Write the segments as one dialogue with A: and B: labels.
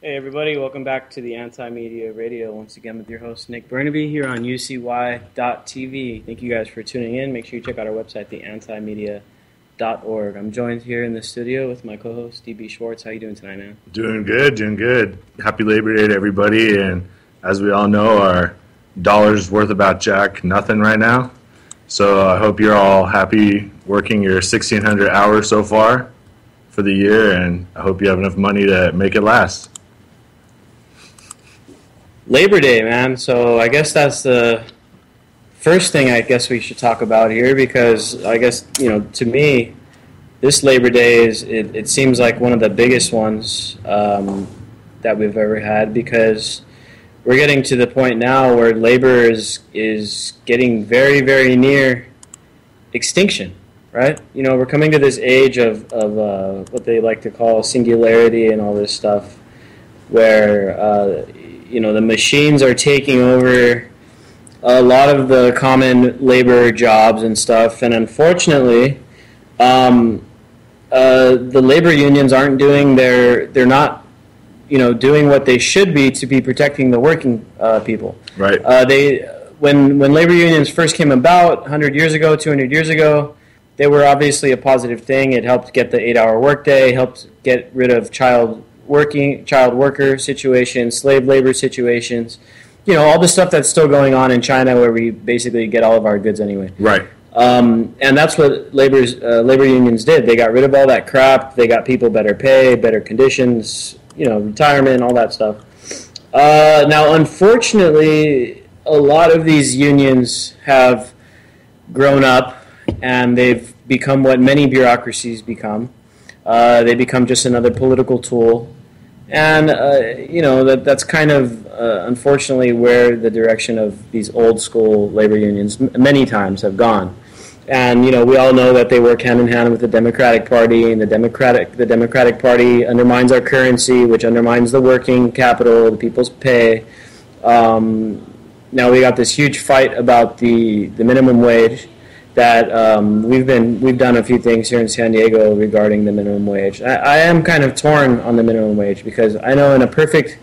A: Hey everybody, welcome back to the Anti-Media Radio once again with your host Nick Burnaby here on UCY.tv. Thank you guys for tuning in. Make sure you check out our website, theantimedia.org. I'm joined here in the studio with my co-host DB Schwartz. How you doing tonight, man?
B: Doing good. Happy Labor Day to everybody, and as we all know, our dollar's worth about jack nothing right now. So I hope you're all happy working your 1,600 hours so far for the year, and I hope you have enough money to make it last.
A: Labor Day, man. So I guess that's the first thing I guess we should talk about here, because I guess, to me, this Labor Day it seems like one of the biggest ones that we've ever had, because we're getting to the point now where labor is getting very, very near extinction, right? We're coming to this age of what they like to call singularity and all this stuff, where the machines are taking over a lot of the common labor jobs and stuff, and unfortunately, the labor unions aren't doing they're not doing what they should be to be protecting the working people.
B: Right.
A: When labor unions first came about 100 years ago, 200 years ago, they were obviously a positive thing. It helped get the 8-hour workday, helped get rid of child worker situations, slave labor situations, all the stuff that's still going on in China, where we basically get all of our goods anyway.
B: Right.
A: And that's what labor unions did. They got rid of all that crap. They got people better pay, better conditions, retirement, all that stuff. Now, unfortunately, a lot of these unions have grown up, and they've become what many bureaucracies become. They become just another political tool. And, that's kind of, unfortunately, where the direction of these old school labor unions many times have gone. And, we all know that they work hand in hand with the Democratic Party, and the Democratic Party undermines our currency, which undermines the working capital, the people's pay. Now we got this huge fight about the minimum wage, that we've done a few things here in San Diego regarding the minimum wage. I am kind of torn on the minimum wage, because I know in a perfect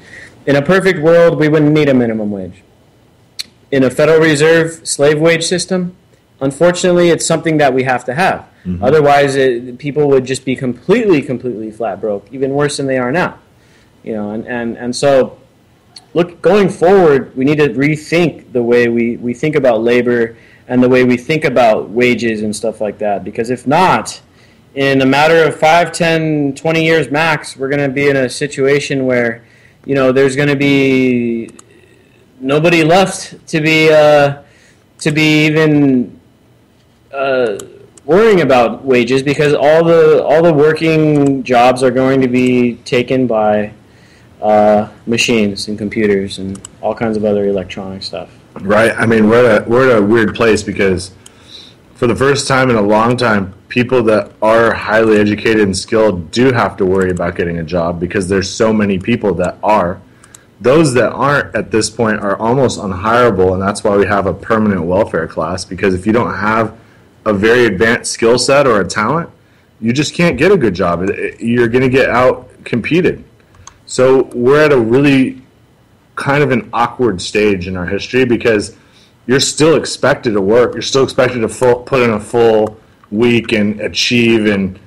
A: world we wouldn't need a minimum wage. In a Federal Reserve slave wage system, unfortunately, it's something that we have to have. Mm-hmm. Otherwise, people would just be completely flat broke, even worse than they are now. And so, look, going forward, we need to rethink the way we think about labor and the way we think about wages and stuff like that. Because if not, in a matter of 5, 10, 20 years max, we're going to be in a situation where, there's going to be nobody left to be even worrying about wages, because all the working jobs are going to be taken by machines and computers and all kinds of other electronic stuff.
B: Right. I mean, we're at a weird place, because for the first time in a long time, people that are highly educated and skilled do have to worry about getting a job, because there's so many people that are. Those that aren't at this point are almost unhireable, and that's why we have a permanent welfare class, because if you don't have a very advanced skill set or a talent, you just can't get a good job. You're going to get out competed. So we're at a really kind of an awkward stage in our history, because you're still expected to work. You're still expected to put in a full week and achieve and,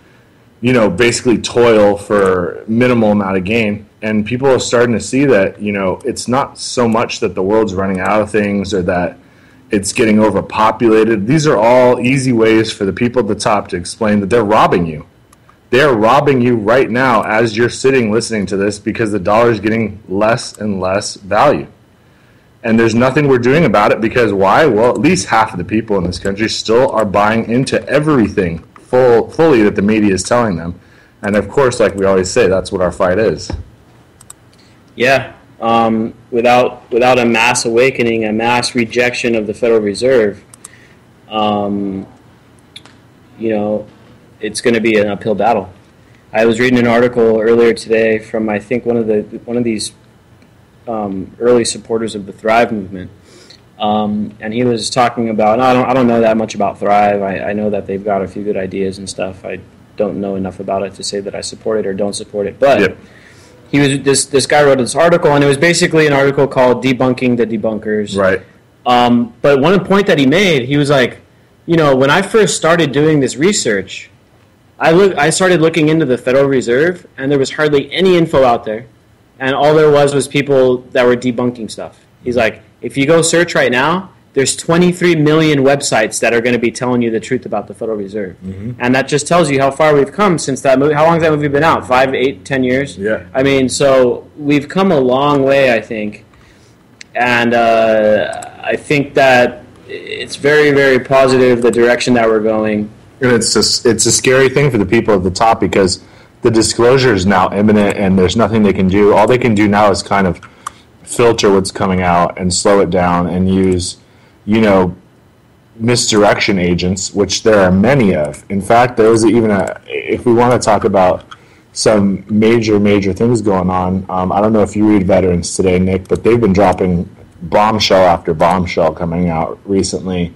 B: basically toil for minimal amount of gain. And people are starting to see that, it's not so much that the world's running out of things or that it's getting overpopulated. These are all easy ways for the people at the top to explain that they're robbing you. They're robbing you right now as you're sitting listening to this, because the dollar is getting less and less value. And there's nothing we're doing about it, because why? Well, at least half of the people in this country still are buying into everything fully that the media is telling them. And of course, like we always say, that's what our fight is.
A: Yeah. Without a mass awakening, a mass rejection of the Federal Reserve, it's going to be an uphill battle. I was reading an article earlier today from, I think, one of these early supporters of the Thrive movement, and he was talking about. I don't know that much about Thrive. I know that they've got a few good ideas and stuff. I don't know enough about it to say that I support it or don't support it, but. Yep. he was this guy wrote this article, and it was basically an article called "Debunking the Debunkers."
B: Right.
A: But one point that he made, he was like, when I first started doing this research, I started looking into the Federal Reserve, and there was hardly any info out there, and all there was people that were debunking stuff. He's like, if you go search right now, there's 23 million websites that are going to be telling you the truth about the Federal Reserve. Mm-hmm. And that just tells you how far we've come since that movie. How long has that movie been out? 5, 8, 10 years?
B: Yeah.
A: I mean, so we've come a long way, I think. And I think that it's very, very positive, the direction that we're going.
B: And it's a scary thing for the people at the top because the disclosure is now imminent and there's nothing they can do. All they can do now is kind of filter what's coming out and slow it down and use misdirection agents, which there are many of. In fact, there was even if we want to talk about some major things going on, I don't know if you read Veterans Today, Nick, but they've been dropping bombshell after bombshell coming out recently,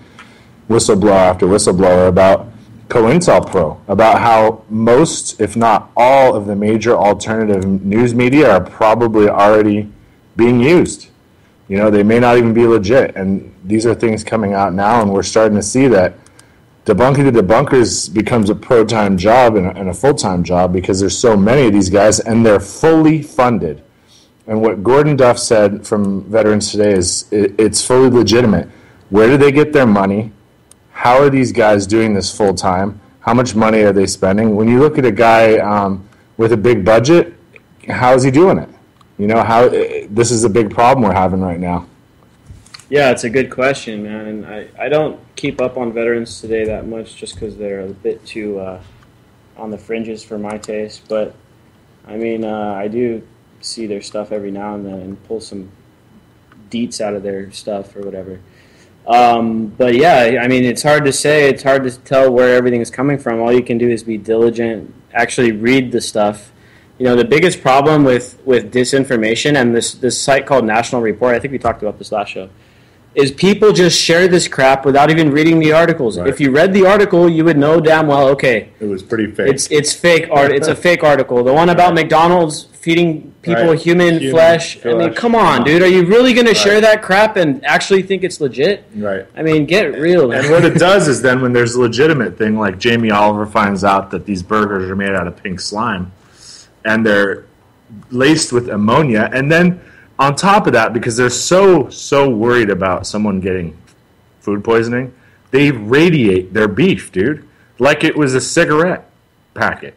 B: whistleblower after whistleblower about COINTELPRO, about how most, if not all, of the major alternative news media are probably already being used. They may not even be legit, and these are things coming out now, and we're starting to see that debunking the debunkers becomes a pro-time job and a full-time job because there's so many of these guys, and they're fully funded. And what Gordon Duff said from Veterans Today is it's fully legitimate. Where do they get their money? How are these guys doing this full-time? How much money are they spending? When you look at a guy with a big budget, how is he doing it? This is a big problem we're having right now.
A: Yeah, it's a good question, man. And I don't keep up on Veterans Today that much just because they're a bit too on the fringes for my taste. But, I mean, I do see their stuff every now and then and pull some deets out of their stuff or whatever. But, yeah, I mean, it's hard to say. It's hard to tell where everything is coming from. All you can do is be diligent, actually read the stuff. The biggest problem with disinformation and this site called National Report, I think we talked about this last show, is people just share this crap without even reading the articles. Right. If you read the article, you would know damn well, okay,
B: it was pretty fake.
A: It's fake art. It's a fake article. The one about McDonald's feeding people human flesh. I mean, come on, dude. Are you really going to share that crap and actually think it's legit?
B: Right.
A: I mean, get real.
B: And what it does is then when there's a legitimate thing, like Jamie Oliver finds out that these burgers are made out of pink slime, and they're laced with ammonia. And then on top of that, because they're so worried about someone getting food poisoning, they radiate their beef, dude, like it was a cigarette packet.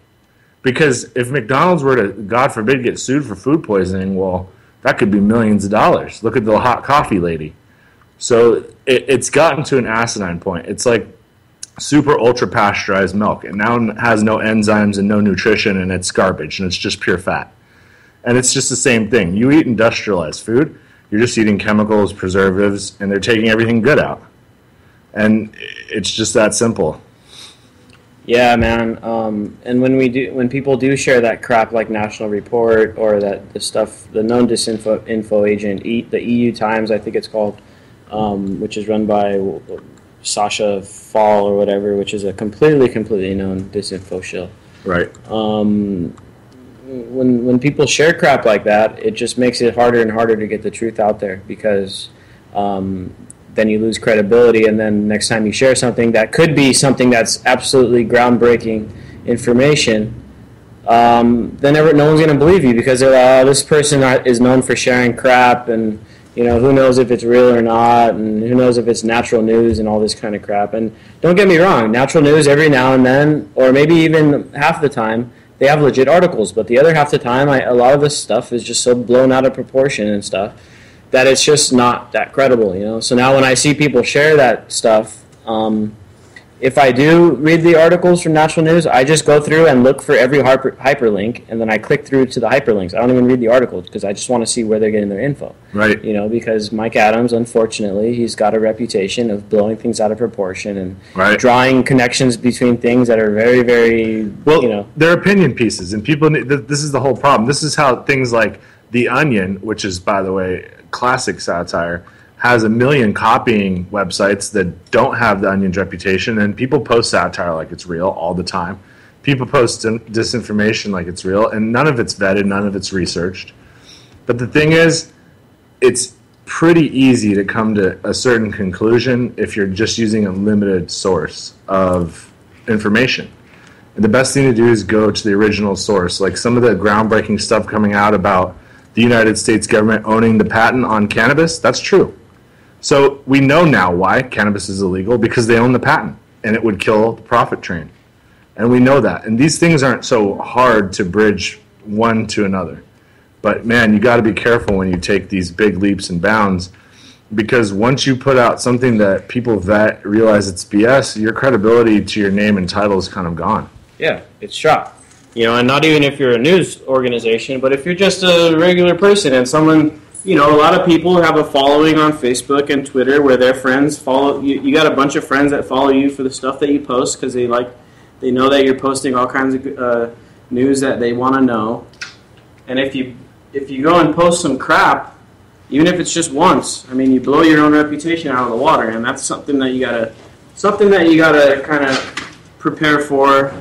B: Because if McDonald's were to, God forbid, get sued for food poisoning, well, that could be millions of dollars. Look at the hot coffee lady. So it's gotten to an asinine point. It's like super ultra pasteurized milk. It now has no enzymes and no nutrition, and it's garbage, and it's just pure fat. And it's just the same thing. You eat industrialized food, you're just eating chemicals, preservatives, and they're taking everything good out. And it's just that simple.
A: Yeah, man. And when people do share that crap like National Report or the known disinfo agent, the EU Times, I think it's called, which is run by Sasha Fall or whatever, which is a completely known disinfo shill.
B: Right.
A: When people share crap like that, it just makes it harder and harder to get the truth out there because then you lose credibility, and then next time you share something that could be something that's absolutely groundbreaking information, then no one's going to believe you because they're like, oh, this person is known for sharing crap, and who knows if it's real or not, and who knows if it's natural news and all this kind of crap. And don't get me wrong, natural news every now and then, or maybe even half the time, they have legit articles, but the other half the time, a lot of this stuff is just so blown out of proportion and stuff that it's just not that credible, So now when I see people share that stuff, if I do read the articles from National News, I just go through and look for every hyperlink, and then I click through to the hyperlinks. I don't even read the articles because I just want to see where they're getting their info.
B: Right.
A: Because Mike Adams, unfortunately, he's got a reputation of blowing things out of proportion and drawing connections between things that are very, very,
B: they're opinion pieces, and people, this is the whole problem. This is how things like The Onion, which is, by the way, classic satire, has a million copying websites that don't have The Onion's reputation, and people post satire like it's real all the time. People post disinformation like it's real, and none of it's vetted, none of it's researched. But the thing is, it's pretty easy to come to a certain conclusion if you're just using a limited source of information. And the best thing to do is go to the original source. Like some of the groundbreaking stuff coming out about the United States government owning the patent on cannabis, that's true. So we know now why cannabis is illegal, because they own the patent, and it would kill the profit train. And we know that. And these things aren't so hard to bridge one to another. But, man, you got to be careful when you take these big leaps and bounds, because once you put out something that people vet, realize it's BS, your credibility to your name and title is kind of gone.
A: Yeah, it's shot. And not even if you're a news organization, but if you're just a regular person and someone, a lot of people have a following on Facebook and Twitter where their friends follow you. You got a bunch of friends that follow you for the stuff that you post because they know that you're posting all kinds of news that they want to know. And if you go and post some crap, even if it's just once, you blow your own reputation out of the water, and that's something that you gotta kind of prepare for.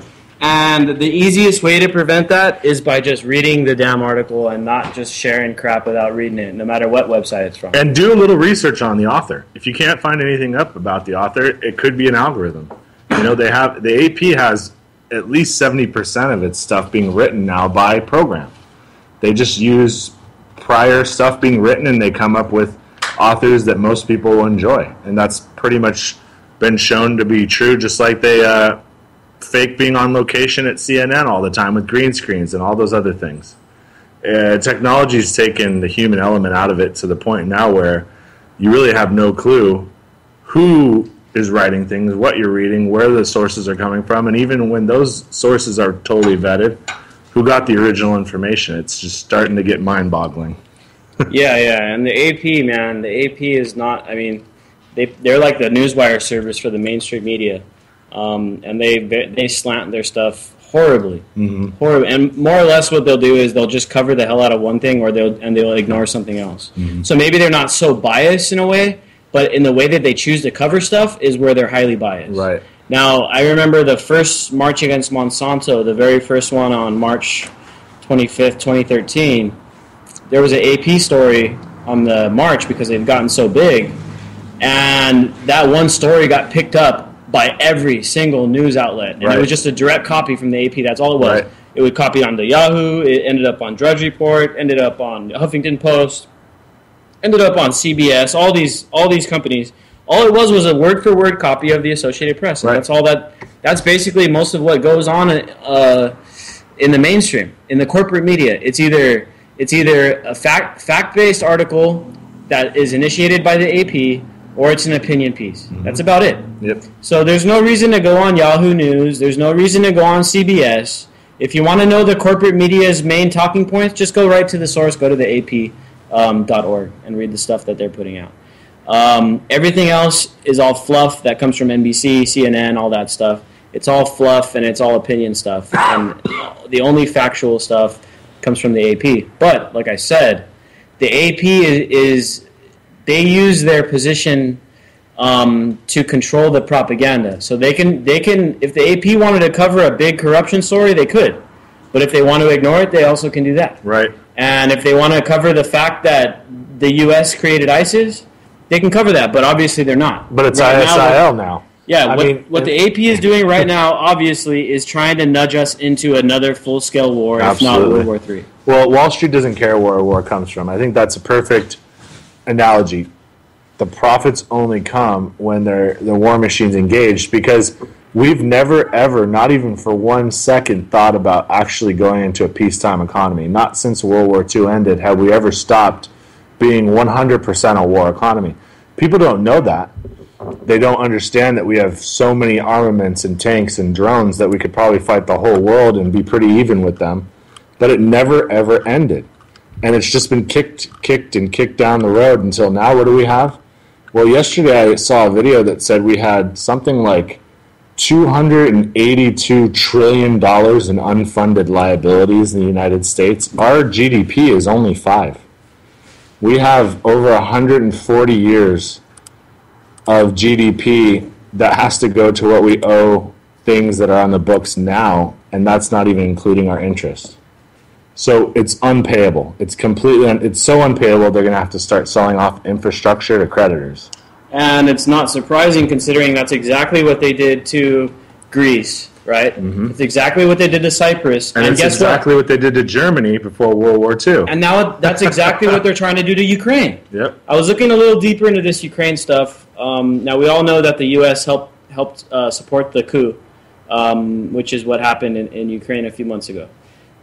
A: And the easiest way to prevent that is by just reading the damn article and not just sharing crap without reading it, no matter what website it's from.
B: And do a little research on the author. If you can't find anything up about the author, it could be an algorithm. The AP has at least 70% of its stuff being written now by program. They just use prior stuff being written, and they come up with authors that most people will enjoy. And that's pretty much been shown to be true, just like they fake being on location at CNN all the time with green screens and all those other things. Technology's taken the human element out of it to the point now where you really have no clue who is writing things, what you're reading, where the sources are coming from, and even when those sources are totally vetted, who got the original information. It's just starting to get mind-boggling.
A: Yeah, and the AP, man, the AP is not, they're like the newswire service for the mainstream media. And they slant their stuff horribly. Horribly. And more or less what they'll do is they'll just cover the hell out of one thing, or they'll ignore something else. So maybe they're not so biased in a way, but in the way that they choose to cover stuff is where they're highly biased.
B: Right.
A: Now, I remember the first March Against Monsanto, the very first one on March 25th, 2013, there was an AP story on the march because they'd gotten so big, and that one story got picked up by every single news outlet, and It was just a direct copy from the AP. That's all it was. Right. It would copy onto Yahoo, it ended up on Drudge Report, ended up on Huffington Post, ended up on CBS, all these companies. All it was a word-for-word copy of the Associated Press. And that's basically most of what goes on in the mainstream, in the corporate media. It's either a fact-based article that is initiated by the AP, or it's an opinion piece. That's about it.
B: Yep.
A: So there's no reason to go on Yahoo News. There's no reason to go on CBS. If you want to know the corporate media's main talking points, just go right to the source. Go to the AP.org and read the stuff that they're putting out. Everything else is all fluff that comes from NBC, CNN, all that stuff. It's all fluff and it's all opinion stuff. And the only factual stuff comes from the AP. But, like I said, the AP is they use their position to control the propaganda. So they can if the AP wanted to cover a big corruption story, they could. But if they want to ignore it, they also can do that.
B: Right.
A: And if they want to cover the fact that the U.S. created ISIS, they can cover that, but obviously they're not.
B: But it's ISIL now.
A: Yeah, what the AP is doing right now, obviously, is trying to nudge us into another full-scale war,
B: Absolutely.
A: if not World War III.
B: Well, Wall Street doesn't care where a war comes from. I think that's a perfect analogy. The profits only come when the war machine's engaged, because we've never, ever, not even for 1 second, thought about actually going into a peacetime economy. Not since World War II ended have we ever stopped being 100% a war economy. People don't know that. They don't understand that we have so many armaments and tanks and drones that we could probably fight the whole world and be pretty even with them. But it never, ever ended. And it's just been kicked down the road until now. What do we have? Well, yesterday I saw a video that said we had something like $282 trillion in unfunded liabilities in the United States. Our GDP is only 5. We have over 140 years of GDP that has to go to what we owe things that are on the books now, and that's not even including our interest. So it's unpayable. It's completely, it's so unpayable, they're going to have to start selling off infrastructure to creditors.
A: And it's not surprising considering that's exactly what they did to Greece, right? Mm-hmm. It's exactly what they did to Cyprus.
B: And it's
A: guess
B: exactly what they did to Germany before World War II.
A: And now that's exactly what they're trying to do to Ukraine.
B: Yep.
A: I was looking a little deeper into this Ukraine stuff. Now, we all know that the U.S. helped support the coup, which is what happened in Ukraine a few months ago.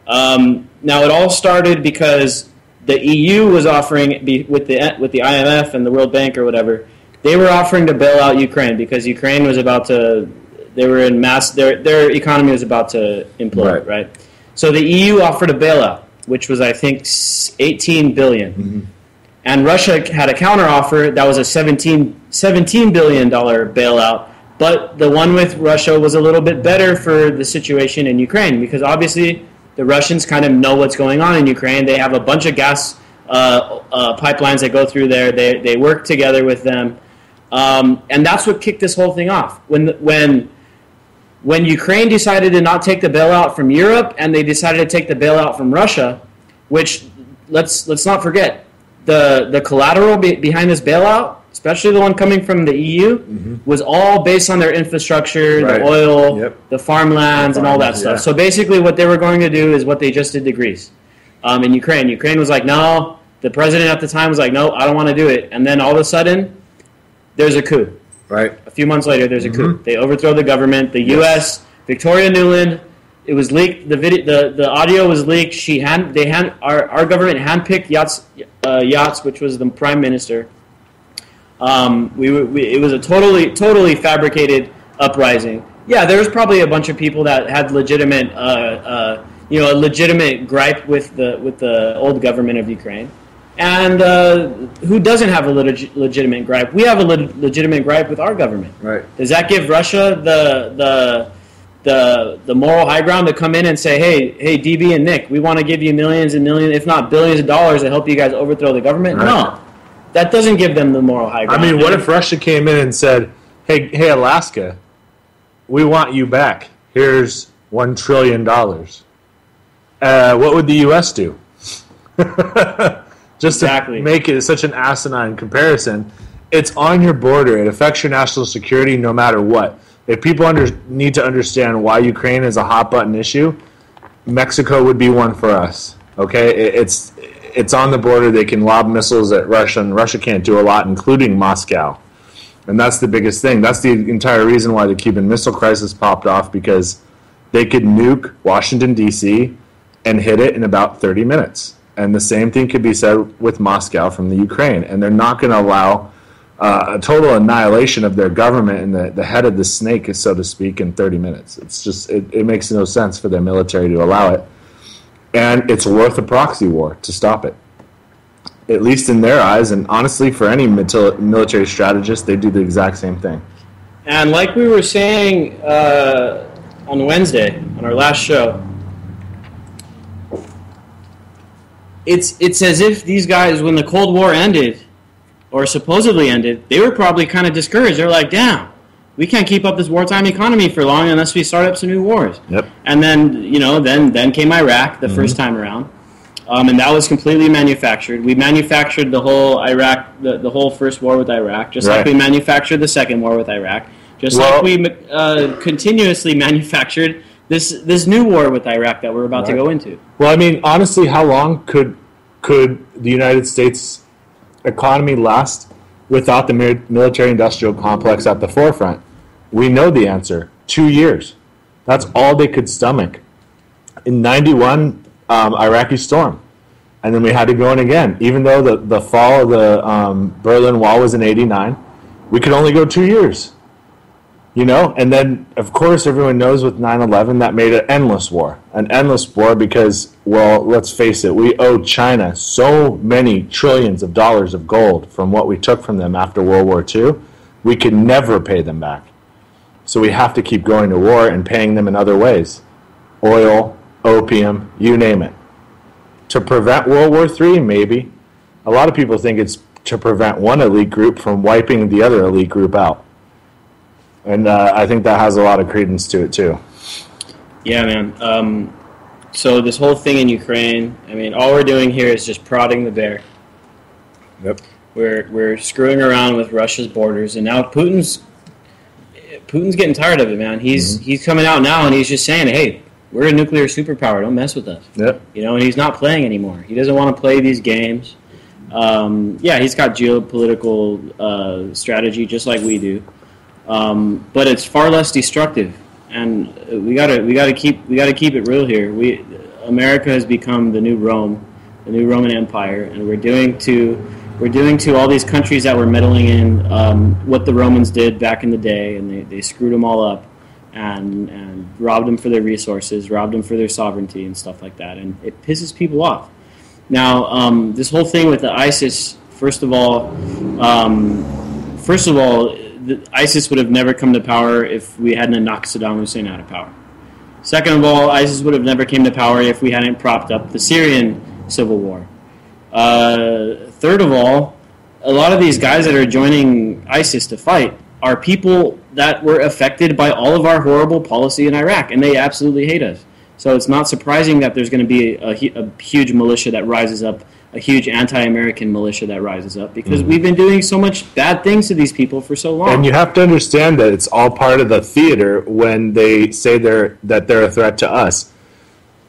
A: Now, it all started because the EU was offering, with the IMF and the World Bank or whatever, they were offering to bail out Ukraine because Ukraine was about to, they were in their economy was about to implode, right? So the EU offered a bailout, which was, I think, $18 billion. Mm-hmm. And Russia had a counteroffer that was a $17 billion bailout. But the one with Russia was a little bit better for the situation in Ukraine because obviously the Russians kind of know what's going on in Ukraine. They have a bunch of gas pipelines that go through there. They work together with them. And that's what kicked this whole thing off. When Ukraine decided to not take the bailout from Europe and they decided to take the bailout from Russia, which let's not forget, the collateral behind this bailout, especially the one coming from the EU, mm-hmm. was all based on their infrastructure, the oil, the farmlands, and all that stuff. So basically what they were going to do is what they just did to Greece in Ukraine. Ukraine was like, no. The president at the time was like, no, I don't want to do it. And then all of a sudden, there's a coup.
B: Right.
A: A few months later, there's a coup. They overthrow the government. The U.S., Victoria Nuland, it was leaked. The audio was leaked. Our government handpicked Yats, which was the prime minister. It was a totally fabricated uprising. Yeah, there was probably a bunch of people that had legitimate, a legitimate gripe with the old government of Ukraine. And who doesn't have a legitimate gripe? We have a legitimate gripe with our government.
B: Right.
A: Does that give Russia the moral high ground to come in and say, hey, DB and Nick, we want to give you millions and millions, if not billions of dollars to help you guys overthrow the government? Right. No. That doesn't give them the moral high ground.
B: I mean, what if Russia came in and said, hey, Alaska, we want you back. Here's $1 trillion. What would the U.S. do? Just to make it such an asinine comparison, it's on your border. It affects your national security no matter what. If people need to understand why Ukraine is a hot-button issue, Mexico would be one for us. Okay? It's on the border. They can lob missiles at Russia, and Russia can't do a lot, including Moscow. And that's the biggest thing. That's the entire reason why the Cuban Missile Crisis popped off, because they could nuke Washington, D.C., and hit it in about 30 minutes. And the same thing could be said with Moscow from the Ukraine. And they're not going to allow a total annihilation of their government and the head of the snake, so to speak, in 30 minutes. It's just, it makes no sense for their military to allow it. And it's worth a proxy war to stop it. At least in their eyes, and honestly, for any military strategist, they do the exact same thing.
A: And like we were saying on Wednesday, on our last show, it's as if these guys, when the Cold War ended, or supposedly ended, they were probably kind of discouraged. They're like, damn, we can't keep up this wartime economy for long unless we start up some new wars.
B: Yep.
A: And then, then came Iraq the first time around. And that was completely manufactured. We manufactured the whole Iraq, the whole first war with Iraq, just like we manufactured the second war with Iraq, just like we continuously manufactured this new war with Iraq that we're about to go into.
B: Well, I mean, honestly, how long could the United States economy last without the military-industrial complex at the forefront? We know the answer. 2 years. That's all they could stomach. In 91, Iraqi storm. And then we had to go in again. Even though the fall of the Berlin Wall was in 89, we could only go 2 years. And then, of course, everyone knows with 9/11 that made an endless war. An endless war because, well, let's face it, we owe China so many trillions of dollars of gold from what we took from them after World War II. We could never pay them back. So we have to keep going to war and paying them in other ways. Oil, opium, you name it. To prevent World War III, maybe. A lot of people think it's to prevent one elite group from wiping the other elite group out. And I think that has a lot of credence to it, too.
A: Yeah, man. So this whole thing in Ukraine, I mean, all we're doing here is just prodding the bear.
B: Yep.
A: We're screwing around with Russia's borders, and now Putin's getting tired of it, man. He's coming out now, and he's just saying, hey, we're a nuclear superpower. Don't mess with us.
B: Yep.
A: And he's not playing anymore. He doesn't want to play these games. He's got geopolitical strategy just like we do, but it's far less destructive. And we gotta keep it real here. America has become the new Rome, the new Roman Empire, and we're doing to all these countries that were meddling in what the Romans did back in the day, and they screwed them all up and robbed them for their resources, robbed them for their sovereignty and stuff like that, and it pisses people off. Now, this whole thing with the ISIS, first of all, ISIS would have never come to power if we hadn't knocked Saddam Hussein out of power. Second of all, ISIS would have never came to power if we hadn't propped up the Syrian civil war. Third of all, a lot of these guys that are joining ISIS to fight are people that were affected by all of our horrible policy in Iraq, and they absolutely hate us. So it's not surprising that there's going to be a huge militia that rises up, a huge anti-American militia that rises up, because we've been doing so much bad things to these people for so long.
B: And you have to understand that it's all part of the theater when they say they're a threat to us.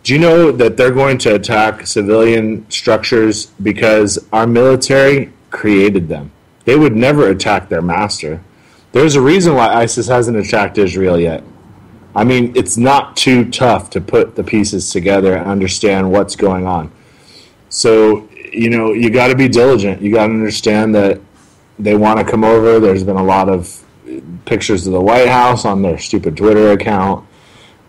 B: Do you know that they're going to attack civilian structures because our military created them? They would never attack their master. There's a reason why ISIS hasn't attacked Israel yet. I mean, it's not too tough to put the pieces together and understand what's going on. So, you got to be diligent. You got to understand that they want to come over. There's been a lot of pictures of the White House on their stupid Twitter account,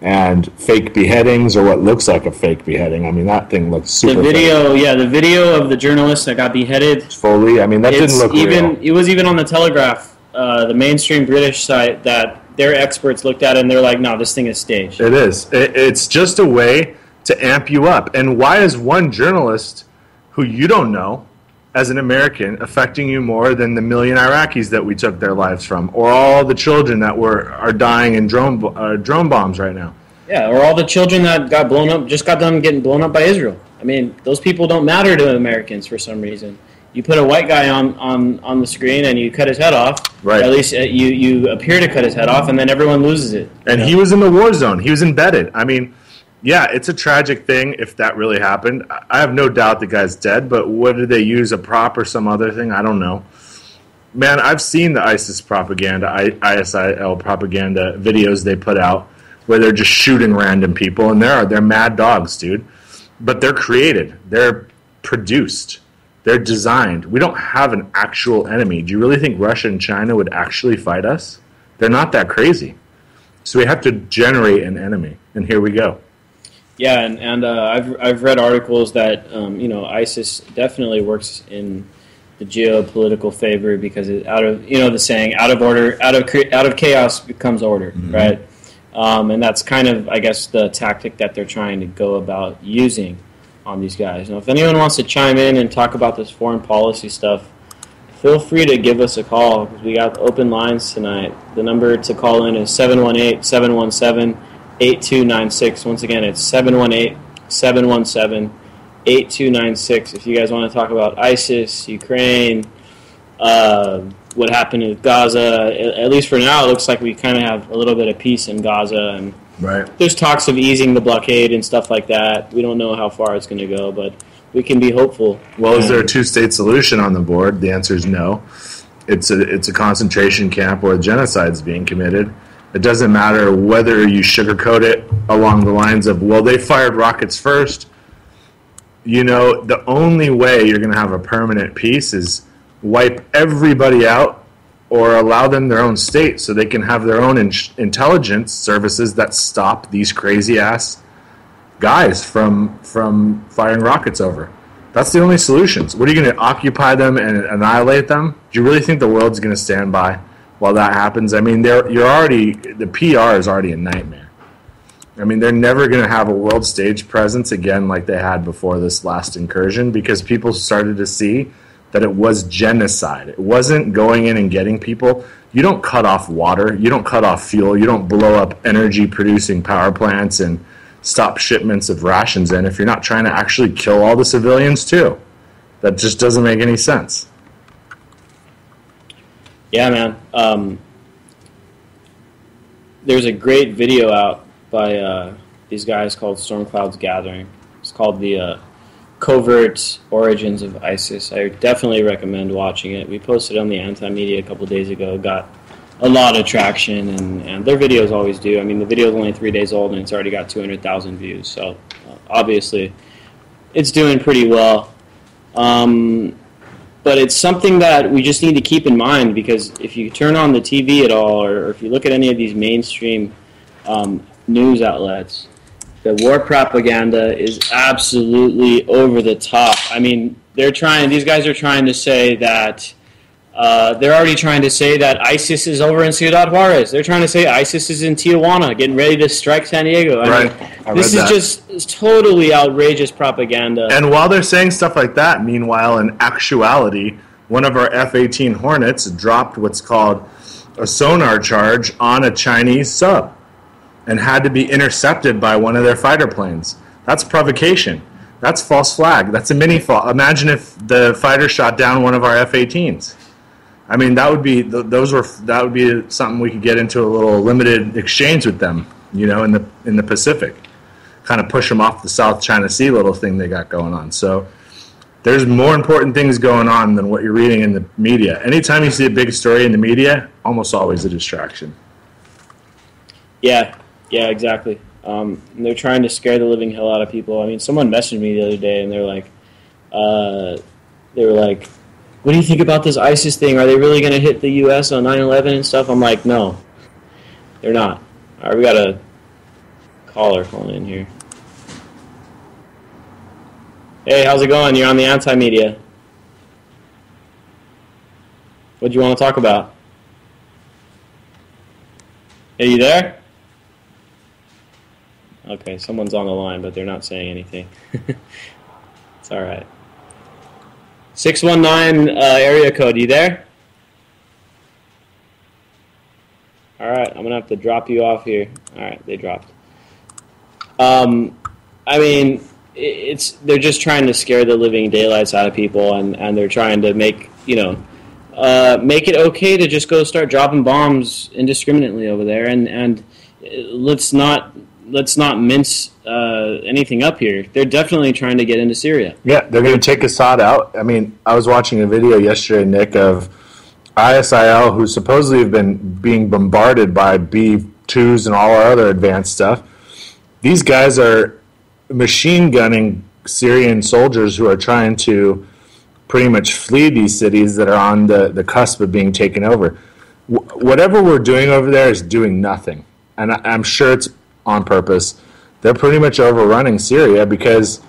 B: and fake beheadings, or what looks like a fake beheading. I mean, that thing looks super fake.
A: The video of the journalist that got beheaded.
B: Fully, I mean, that didn't look real.
A: It was even on the Telegraph, the mainstream British site, that their experts looked at it and they're like, no, this thing is staged.
B: It is. It's just a way to amp you up. And why is one journalist who you don't know, as an American, affecting you more than the million Iraqis that we took their lives from, or all the children that are dying in drone bombs right now?
A: Yeah, or all the children that got blown up, just got done getting blown up by Israel. I mean, those people don't matter to Americans for some reason. You put a white guy on the screen and you cut his head off.
B: Right.
A: At least you appear to cut his head off, and then everyone loses it.
B: And he was in the war zone. He was embedded. I mean, yeah, it's a tragic thing if that really happened. I have no doubt the guy's dead, but what did they use, a prop or some other thing? I don't know. Man, I've seen the ISIS propaganda, ISIL propaganda videos they put out where they're just shooting random people, and they're mad dogs, dude. But they're created. They're produced. They're designed. We don't have an actual enemy. Do you really think Russia and China would actually fight us? They're not that crazy. So we have to generate an enemy, and here we go.
A: Yeah, and I've read articles that ISIS definitely works in the geopolitical favor, because out of the saying, out of chaos becomes order, right? And that's kind of, I guess, the tactic that they're trying to go about using on these guys. Now, if anyone wants to chime in and talk about this foreign policy stuff, feel free to give us a call, because we got open lines tonight. The number to call in is 718-717-8296. Once again, it's 718-717-8296. If you guys want to talk about ISIS, Ukraine, what happened in Gaza, at least for now, it looks like we kind of have a little bit of peace in Gaza, and
B: right.
A: There's talks of easing the blockade and stuff like that. We don't know how far it's going to go, but we can be hopeful.
B: Well, is there a two-state solution on the board? The answer is no. It's a concentration camp where genocide is being committed. It doesn't matter whether you sugarcoat it along the lines of, well, they fired rockets first. The only way you're going to have a permanent peace is wipe everybody out, or allow them their own state so they can have their own intelligence services that stop these crazy-ass guys from firing rockets over. That's the only solutions. What are you going to occupy them and annihilate them? Do you really think the world's going to stand by while that happens? I mean, the PR is already a nightmare. I mean, they're never going to have a world stage presence again like they had before this last incursion, because people started to see that it was genocide. It wasn't going in and getting people. you don't cut off water, you don't cut off fuel, you don't blow up energy-producing power plants and stop shipments of rations in if you're not trying to actually kill all the civilians too. That just doesn't make any sense.
A: Yeah, man. There's a great video out by these guys called Storm Clouds Gathering. It's called the Covert Origins of ISIS. I definitely recommend watching it. We posted on the Anti-Media a couple days ago. Got a lot of traction, and their videos always do. I mean, the video is only 3 days old, and it's already got 200,000 views. So, obviously, it's doing pretty well. But it's something that we just need to keep in mind, because if you turn on the TV at all, or if you look at any of these mainstream news outlets, the war propaganda is absolutely over the top. I mean, these guys are trying to say that, they're already trying to say that ISIS is over in Ciudad Juarez. They're trying to say ISIS is in Tijuana, getting ready to strike San Diego. I mean, this is just totally outrageous propaganda.
B: And while they're saying stuff like that, meanwhile, in actuality, one of our F-18 Hornets dropped what's called a sonar charge on a Chinese sub and had to be intercepted by one of their fighter planes. That's provocation. That's false flag. That's a mini fall. Imagine if the fighter shot down one of our F-18s. I mean, that would be something we could get into a little limited exchange with them, you know, in the Pacific. Kind of push them off the South China Sea little thing they got going on. So there's more important things going on than what you're reading in the media. Anytime you see a big story in the media, almost always a distraction.
A: Yeah, exactly. And they're trying to scare the living hell out of people. I mean, someone messaged me the other day, and they were like, what do you think about this ISIS thing? Are they really going to hit the U.S. on 9/11 and stuff? I'm like, no, they're not. All right, we got a caller calling in here. Hey, how's it going? You're on the Anti-Media. What do you want to talk about? Are you there? Okay, someone's on the line, but they're not saying anything. It's all right. 619 area code, you there? All right, I'm going to have to drop you off here. All right, they dropped. I mean, they're just trying to scare the living daylights out of people, and they're trying to make it okay to just go start dropping bombs indiscriminately over there, and let's not mince anything up here. They're definitely trying to get into Syria.
B: Yeah, they're going to take Assad out. I mean, I was watching a video yesterday, Nick, of ISIL, who supposedly have been being bombarded by B-2s and all our other advanced stuff. These guys are machine gunning Syrian soldiers who are trying to pretty much flee these cities that are on the cusp of being taken over. Whatever we're doing over there is doing nothing. And I'm sure it's on purpose. They're pretty much overrunning Syria because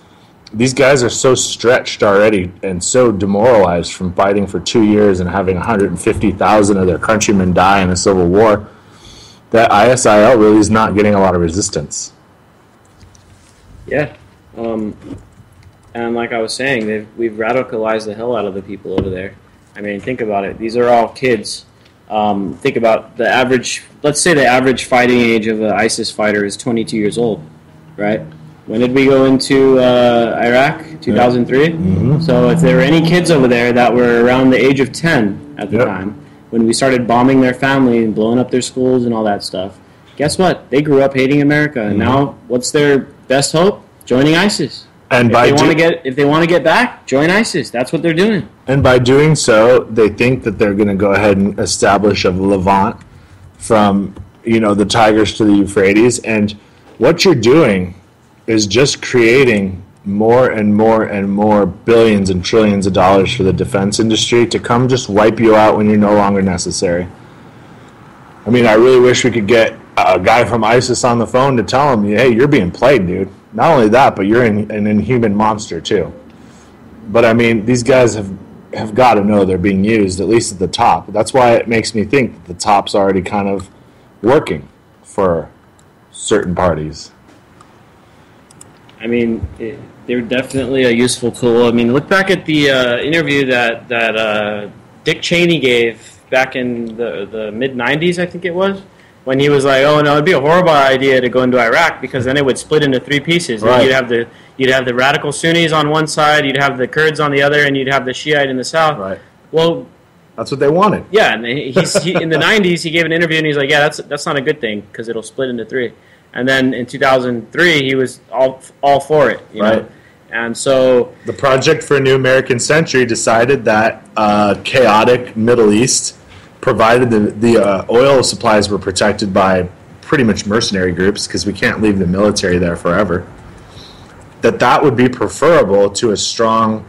B: these guys are so stretched already and so demoralized from fighting for 2 years and having 150,000 of their countrymen die in a civil war that ISIL really is not getting a lot of resistance.
A: Yeah. And like I was saying, we've radicalized the hell out of the people over there. I mean, think about it. These are all kids. Think about the average, let's say the average fighting age of an ISIS fighter is 22 years old, right? When did we go into Iraq? 2003? Mm-hmm. So if there were any kids over there that were around the age of 10 at the time, when we started bombing their family and blowing up their schools and all that stuff, guess what? They grew up hating America, and now what's their best hope? Joining ISIS. And if they want to get back, join ISIS. That's what they're doing.
B: And by doing so, they think that they're going to go ahead and establish a Levant from, the Tigris to the Euphrates. And what you're doing is just creating more and more and more billions and trillions of dollars for the defense industry to come just wipe you out when you're no longer necessary. I mean, I really wish we could get a guy from ISIS on the phone to tell him, hey, you're being played, dude. Not only that, but you're an inhuman monster, too. But, I mean, these guys have got to know they're being used, at least at the top. That's why it makes me think that the top's already kind of working for certain parties.
A: I mean, they're definitely a useful tool. I mean, look back at the interview that Dick Cheney gave back in the mid-'90s, I think it was, when he was like, "Oh no, it'd be a horrible idea to go into Iraq because then it would split into three pieces.
B: Right.
A: You'd have the radical Sunnis on one side, you'd have the Kurds on the other, and you'd have the Shiite in the south."
B: Right.
A: Well,
B: that's what they wanted.
A: yeah, and he in the '90s he gave an interview and he's like, "Yeah, that's not a good thing because it'll split into three." And then in 2003 he was all for it, you know? And so
B: the Project for a New American Century decided that chaotic Middle East, provided the oil supplies were protected by pretty much mercenary groups because we can't leave the military there forever, that would be preferable to a strong,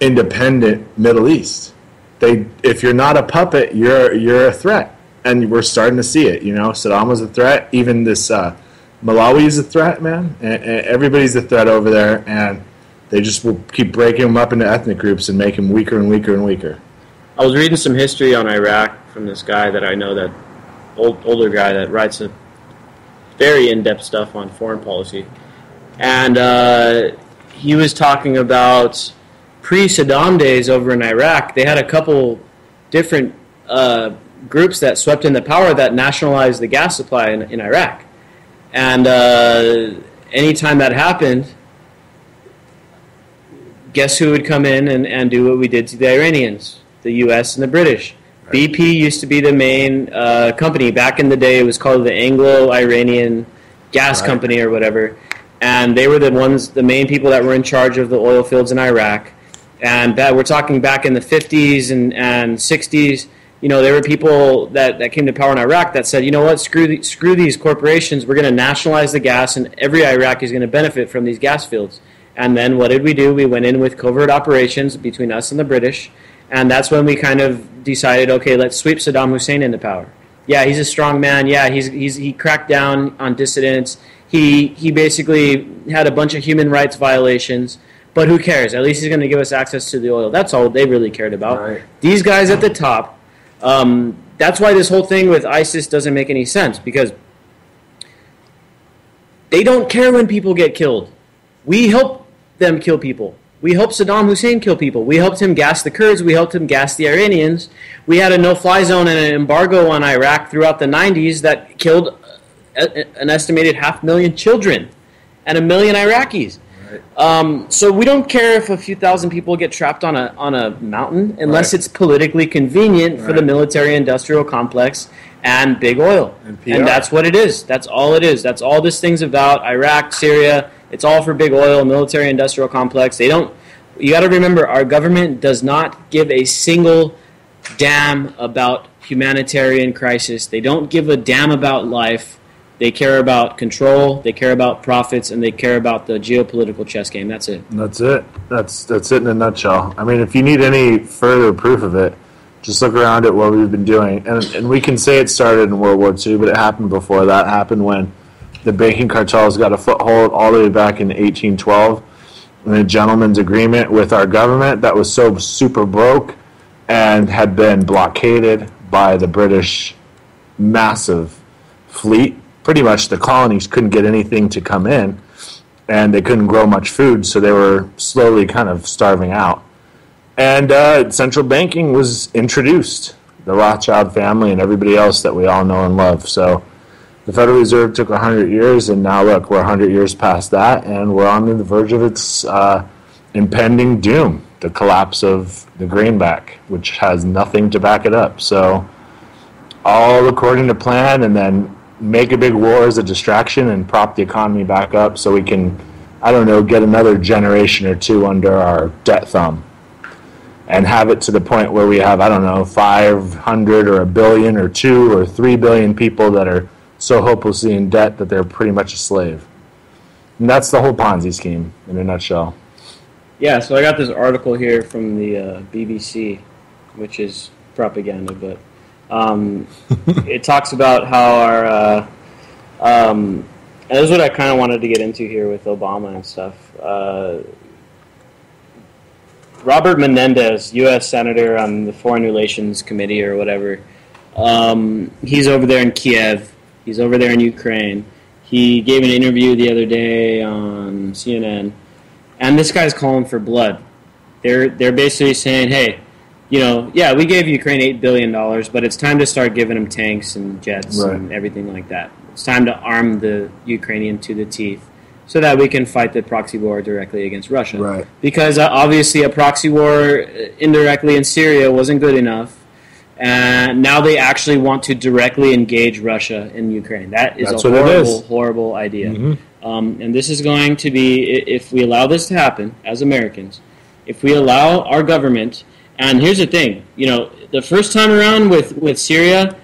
B: independent Middle East. If you're not a puppet, you're a threat. And we're starting to see it, you know. Saddam was a threat. Even this Malawi is a threat, man. And everybody's a threat over there, and they just will keep breaking them up into ethnic groups and make them weaker and weaker and weaker.
A: I was reading some history on Iraq from this guy that I know, that older guy that writes a very in-depth stuff on foreign policy. And he was talking about pre-Saddam days over in Iraq. They had a couple different groups that swept into power that nationalized the gas supply in Iraq. And anytime that happened, guess who would come in and do what we did to the Iranians? The U.S. and the British. Right. BP used to be the main company. Back in the day, it was called the Anglo-Iranian Gas Company or whatever. And they were the main people that were in charge of the oil fields in Iraq. And we're talking back in the 50s and 60s. You know, there were people that came to power in Iraq that said, you know what, screw these corporations. We're going to nationalize the gas, and every Iraqi is going to benefit from these gas fields. And then what did we do? We went in with covert operations between us and the British, and that's when we kind of decided, okay, let's sweep Saddam Hussein into power. Yeah, he's a strong man. Yeah, he cracked down on dissidents. He basically had a bunch of human rights violations. But who cares? At least he's going to give us access to the oil. That's all they really cared about.
B: Right.
A: These guys at the top. That's why this whole thing with ISIS doesn't make any sense, because they don't care when people get killed. We help them kill people. We helped Saddam Hussein kill people. We helped him gas the Kurds. We helped him gas the Iranians. We had a no-fly zone and an embargo on Iraq throughout the 90s that killed an estimated 500,000 children and 1 million Iraqis. So we don't care if a few thousand people get trapped on a mountain unless it's politically convenient for the military-industrial complex and big oil. And that's what it is. That's all it is. That's all this thing's about. Iraq, Syria, it's all for big oil, military-industrial complex. You got to remember, our government does not give a single damn about humanitarian crisis. They don't give a damn about life. They care about control, they care about profits, and they care about the geopolitical chess game. That's it.
B: That's it. That's it in a nutshell. I mean, if you need any further proof of it, just look around at what we've been doing. And we can say it started in World War II, but it happened before that. It happened when the banking cartels got a foothold all the way back in 1812 in a gentleman's agreement with our government that was so super broke and had been blockaded by the British massive fleet. Pretty much the colonies couldn't get anything to come in, and they couldn't grow much food, so they were slowly kind of starving out. And central banking was introduced, the Rothschild family and everybody else that we all know and love. So the Federal Reserve took 100 years, and now look, we're 100 years past that, and we're on the verge of its impending doom, the collapse of the greenback, which has nothing to back it up. So all according to plan, and then make a big war as a distraction and prop the economy back up so we can, I don't know, get another generation or two under our debt thumb and have it to the point where we have, I don't know, 500 or 1 billion or 2 or 3 billion people that are so hopelessly in debt that they're pretty much a slave. And that's the whole Ponzi scheme in a nutshell.
A: Yeah, so I got this article here from the BBC, which is propaganda, but it talks about how our and this is what I kind of wanted to get into here with Obama and stuff. Robert Menendez, U.S. Senator on the Foreign Relations Committee or whatever, he's over there in Kiev. He's over there in Ukraine. He gave an interview the other day on CNN, and this guy's calling for blood. They're basically saying, hey, yeah, we gave Ukraine $8 billion, but it's time to start giving them tanks and jets
B: Right.
A: and everything like that. It's time to arm the Ukrainian to the teeth so that we can fight the proxy war directly against Russia.
B: Right.
A: Because obviously a proxy war indirectly in Syria wasn't good enough. And now they actually want to directly engage Russia in Ukraine. That is
B: That's
A: a
B: what it
A: horrible,
B: is.
A: horrible idea.
B: Mhm.
A: And this is going to be, if we allow this to happen as Americans, if we allow our government, and here's the thing, the first time around with Syria,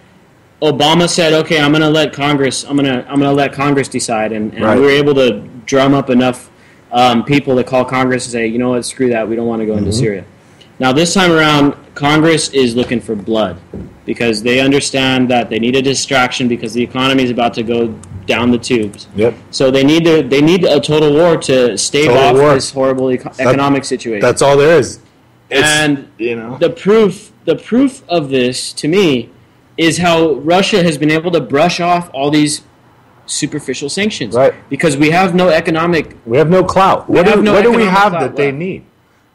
A: Obama said, "Okay, I'm going to let Congress. I'm going to let Congress decide," and
B: Right.
A: we were able to drum up enough people to call Congress and say, "You know what? Screw that. We don't want to go into Syria." Now this time around, Congress is looking for blood because they understand that they need a distraction because the economy is about to go down the tubes.
B: Yep.
A: So they need a total war to stave
B: Total
A: off
B: war.
A: this horrible economic situation.
B: That's all there is.
A: And
B: you
A: the proof of this to me is how Russia has been able to brush off all these superficial sanctions.
B: Right.
A: Because we have no economic.
B: We have no clout. What
A: have
B: do,
A: no
B: what do we
A: economic
B: have
A: clout
B: that they
A: left.
B: need?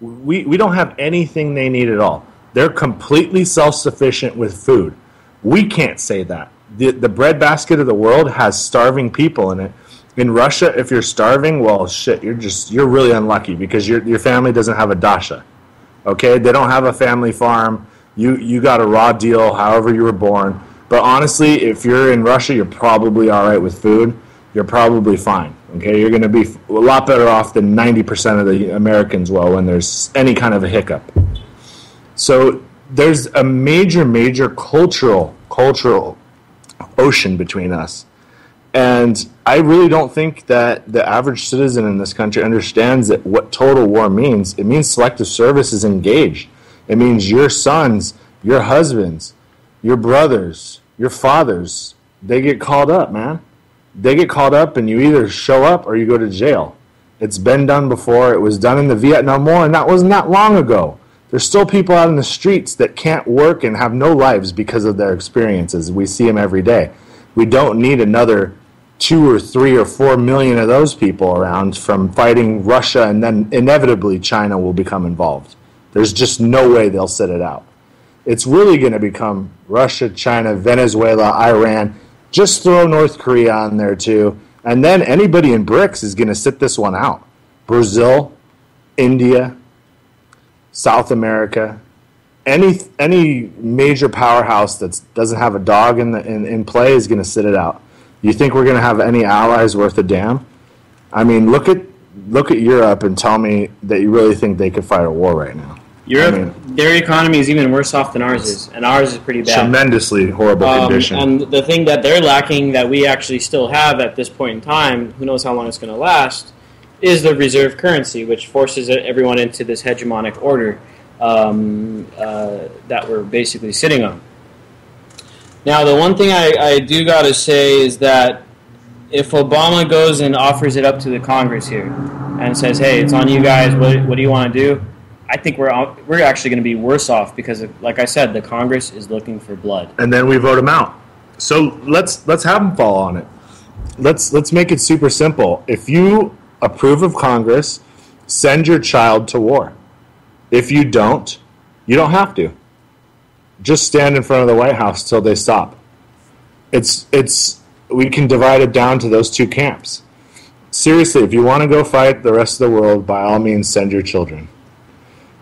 B: We don't have anything they need at all. They're completely self-sufficient with food. We can't say that. The breadbasket of the world has starving people in it. In Russia, if you're starving, well, shit, you're really unlucky because your family doesn't have a dacha. Okay, they don't have a family farm. You got a raw deal, however you were born. But honestly, if you're in Russia, you're probably all right with food. You're probably fine. Okay, you're going to be a lot better off than 90% of the Americans will when there's any kind of a hiccup. So there's a major cultural ocean between us. And I really don't think that the average citizen in this country understands that what total war means. It means selective service is engaged. It means your sons, your husbands, your brothers, your fathers, they get called up, man. They get called up and you either show up or you go to jail. It's been done before. It was done in the Vietnam War, and that wasn't that long ago. There's still people out in the streets that can't work and have no lives because of their experiences. We see them every day. We don't need another 2 or 3 or 4 million of those people around from fighting Russia, and then inevitably China will become involved. There's just no way they'll sit it out. It's really going to become Russia, China, Venezuela, Iran. Just throw North Korea on there too. And then anybody in BRICS is going to sit this one out. Brazil, India, South America, any major powerhouse that doesn't have a dog in play is going to sit it out. You think we're going to have any allies worth a damn? I mean, look at Europe and tell me that you really think they could fight a war right now.
A: Europe, their economy is even worse off than ours is, and ours is pretty bad.
B: Tremendously horrible condition.
A: And the thing that they're lacking that we actually still have at this point in time, who knows how long it's going to last, is the reserve currency, which forces everyone into this hegemonic order that we're basically sitting on. Now, the one thing I do got to say is that if Obama goes and offers it up to the Congress here and says, hey, it's on you guys, what do you want to do? I think we're actually going to be worse off because, like I said, the Congress is looking for blood.
B: And then we vote them out. So let's have them fall on it. Let's make it super simple. If you approve of Congress, send your child to war. If you don't have to. Just stand in front of the White House till they stop. We can divide it down to those two camps. Seriously, if you want to go fight the rest of the world, by all means, send your children.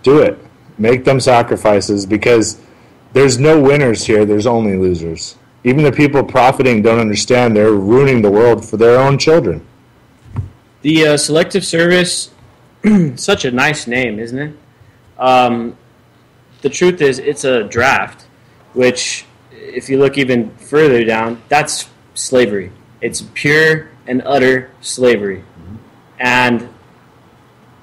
B: Do it. Make them sacrifices because there's no winners here. There's only losers. Even the people profiting don't understand they're ruining the world for their own children.
A: The selective service, such a nice name, isn't it? The truth is it's a draft, which, if you look even further down, that's slavery. It's pure and utter slavery. And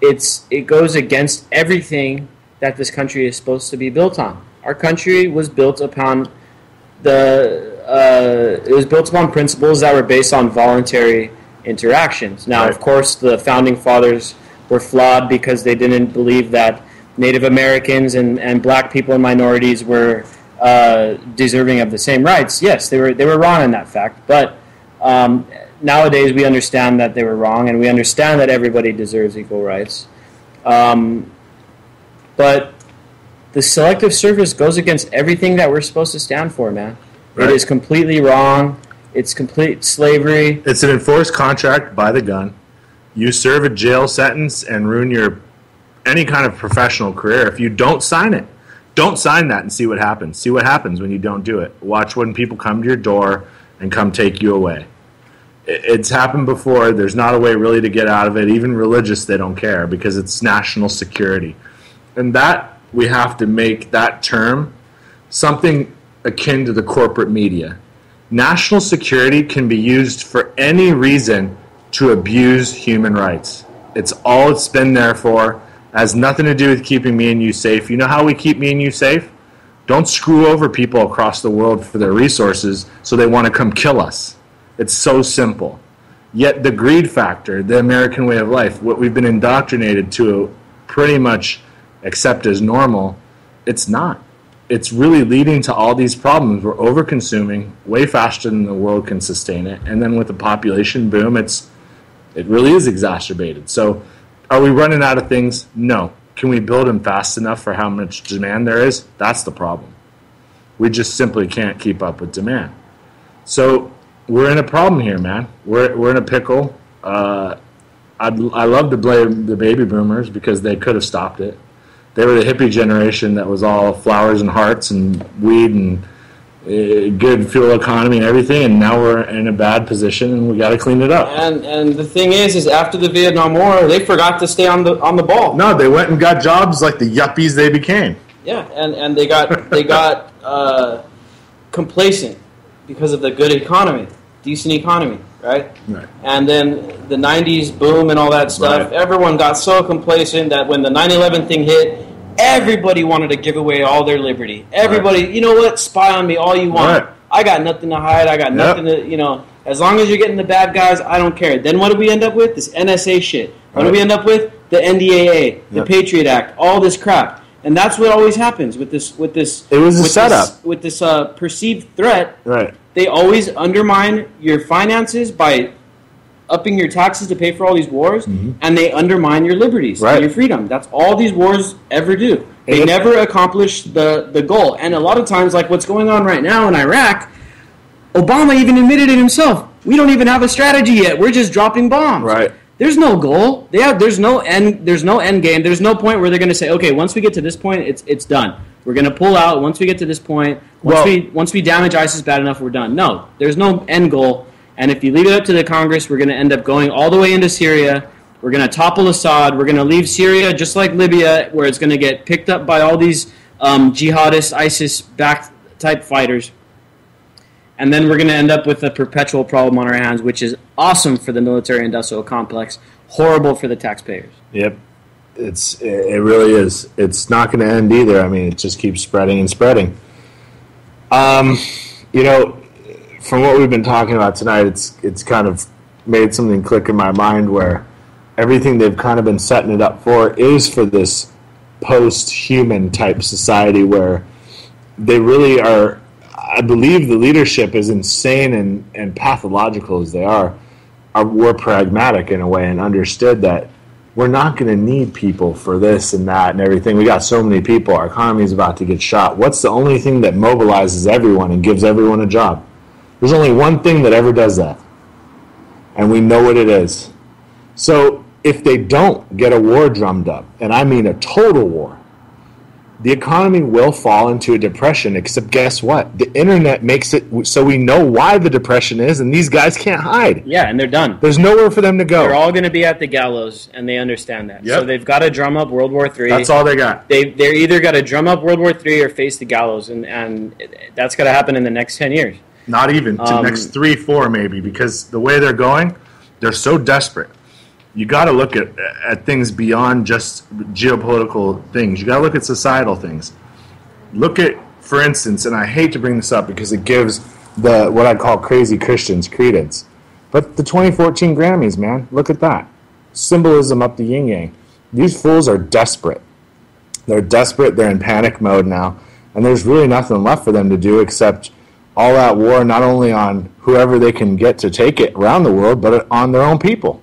A: it goes against everything that this country is supposed to be built on. Our country was built upon principles that were based on voluntary interactions. Now, of course, the founding fathers were flawed because they didn't believe that Native Americans and black people and minorities were deserving of the same rights. Yes, they were wrong in that fact, but nowadays we understand that they were wrong, and we understand that everybody deserves equal rights. But the selective service goes against everything that we're supposed to stand for, man.
B: Right.
A: It is completely wrong. It's complete slavery.
B: It's an enforced contract by the gun. You serve a jail sentence and ruin your any kind of professional career if you don't sign it. Don't sign that and see what happens. See what happens when you don't do it. Watch when people come to your door and come take you away. It's happened before. There's not a way really to get out of it. Even religious, they don't care because it's national security. And that, we have to make that term something akin to the corporate media. National security can be used for any reason to abuse human rights. It's all it's been there for. It has nothing to do with keeping me and you safe. You know how we keep me and you safe? Don't screw over people across the world for their resources so they want to come kill us. It's so simple. Yet the greed factor, the American way of life, what we've been indoctrinated to pretty much accept as normal, it's not. It's really leading to all these problems. We're over-consuming way faster than the world can sustain it. And then with the population boom, it really is exacerbated. So are we running out of things? No. Can we build them fast enough for how much demand there is? That's the problem. We just simply can't keep up with demand. So we're in a problem here, man. We're in a pickle. I love to blame the baby boomers because they could have stopped it. They were the hippie generation that was all flowers and hearts and weed and good fuel economy and everything, and now we're in a bad position and we got to clean it up.
A: And the thing is after the Vietnam War, they forgot to stay on the ball.
B: No, they went and got jobs like the yuppies they became.
A: Yeah, and they got complacent because of the good economy, decent economy, right?
B: Right.
A: And then the 90s boom and all that stuff,
B: Right.
A: Everyone got so complacent that when the 9/11 thing hit, everybody wanted to give away all their liberty. Everybody, You know what? Spy on me all you want.
B: Right.
A: I got nothing to hide. I got nothing to, as long as you're getting the bad guys, I don't care. Then what do we end up with? This NSA shit. What do we end up with? The NDAA, the Patriot Act, all this crap. And that's what always happens with this.
B: It was a setup.
A: With this perceived threat.
B: Right.
A: They always undermine your finances by upping your taxes to pay for all these wars, and they undermine your liberties and your freedom. That's all these wars ever do. They never accomplish the goal. And a lot of times, like what's going on right now in Iraq, Obama even admitted it himself. We don't even have a strategy yet. We're just dropping bombs.
B: Right.
A: There's no goal. There's no end. There's no end game. There's no point where they're going to say, okay, once we get to this point, it's done. We're going to pull out. Once we get to this point, once we damage ISIS bad enough, we're done. No, there's no end goal. And if you leave it up to the Congress, we're going to end up going all the way into Syria. We're going to topple Assad. We're going to leave Syria just like Libya, where it's going to get picked up by all these jihadist, ISIS-backed type fighters. And then we're going to end up with a perpetual problem on our hands, which is awesome for the military-industrial complex, horrible for the taxpayers.
B: Yep. It really is. It's not going to end either. I mean, it just keeps spreading and spreading. From what we've been talking about tonight, it's kind of made something click in my mind where everything they've kind of been setting it up for is for this post-human type society where they really are. I believe the leadership, as insane and pathological as they are were pragmatic in a way and understood that we're not going to need people for this and that and everything. We got so many people. Our economy is about to get shot. What's the only thing that mobilizes everyone and gives everyone a job? There's only one thing that ever does that, and we know what it is. So if they don't get a war drummed up, and I mean a total war, the economy will fall into a depression, except guess what? The internet makes it so we know why the depression is, and these guys can't hide.
A: Yeah, and they're done.
B: There's nowhere for them to go.
A: They're all going to be at the gallows, and they understand that.
B: Yep.
A: So they've got to drum up World War III.
B: That's all they got.
A: They're either got to drum up World War III or face the gallows, and that's got to happen in the next 10 years.
B: Not even. To next 3, 4 maybe, because the way they're going, they're so desperate. You got to look at things beyond just geopolitical things. You got to look at societal things. Look at, for instance, and I hate to bring this up because it gives what I call crazy Christians credence, but the 2014 Grammys, man, look at that. Symbolism up the yin-yang. These fools are desperate. They're desperate. They're in panic mode now, and there's really nothing left for them to do except all out war, not only on whoever they can get to take it around the world, but on their own people.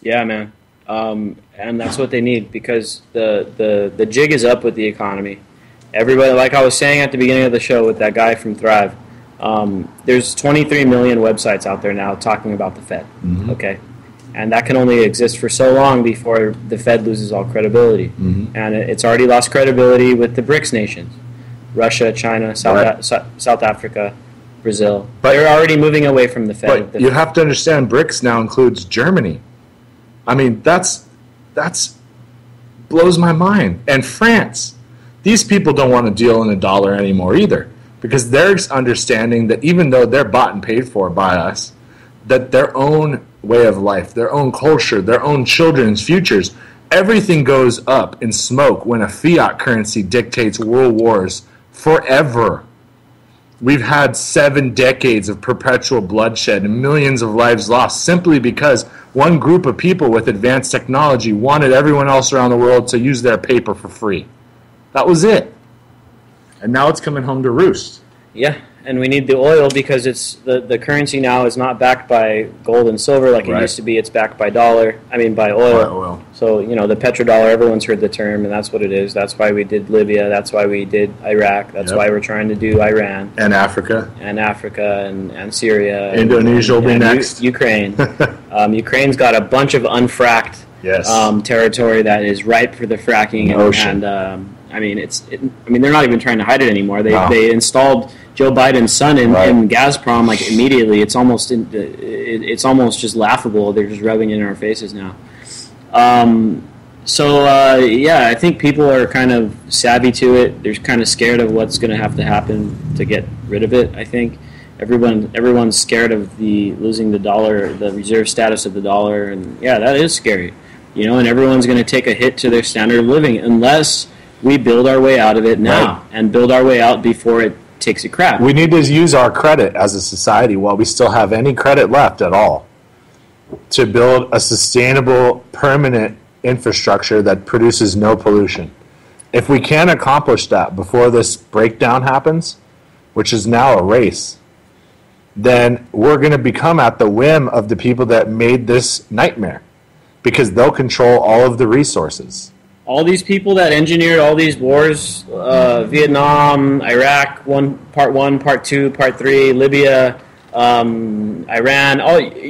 A: Yeah, man. And that's what they need, because the jig is up with the economy. Everybody, like I was saying at the beginning of the show with that guy from Thrive, there's 23 million websites out there now talking about the Fed.
B: Mm-hmm.
A: Okay, and that can only exist for so long before the Fed loses all credibility.
B: Mm-hmm.
A: And it's already lost credibility with the BRICS nations: Russia, China, South Africa, Brazil. But they're already moving away from the Fed.
B: But you have to understand, BRICS now includes Germany. I mean, that's blows my mind. And France. These people don't want to deal in a dollar anymore either, because they're understanding that even though they're bought and paid for by us, that their own way of life, their own culture, their own children's futures, everything goes up in smoke when a fiat currency dictates world wars forever. We've had 7 decades of perpetual bloodshed and millions of lives lost simply because one group of people with advanced technology wanted everyone else around the world to use their paper for free. That was it. And now it's coming home to roost.
A: Yeah, and we need the oil because it's the currency now is not backed by gold and silver like it used to be. It's backed by by oil.
B: By oil.
A: So, the petrodollar, everyone's heard the term, and that's what it is. That's why we did Libya. That's why we did Iraq. That's why we're trying to do Iran.
B: And Africa.
A: And Syria.
B: Indonesia will be next.
A: Ukraine. Ukraine's got a bunch of unfracked territory that is ripe for the fracking. They're not even trying to hide it anymore. They installed Joe Biden's son in Gazprom like immediately. It's almost just laughable. They're just rubbing it in our faces now. I think people are kind of savvy to it. They're kind of scared of what's going to have to happen to get rid of it. I think everyone's scared of losing the dollar, the reserve status of the dollar, and that is scary. And everyone's going to take a hit to their standard of living unless we build our way out of it now and build our way out before it takes a crap.
B: We need to use our credit as a society while we still have any credit left at all to build a sustainable, permanent infrastructure that produces no pollution. If we can't accomplish that before this breakdown happens, which is now a race, then we're going to become at the whim of the people that made this nightmare, because they'll control all of the resources.
A: All these people that engineered all these wars, Vietnam, Iraq, part 1, part 2, part 3, Libya, Iran.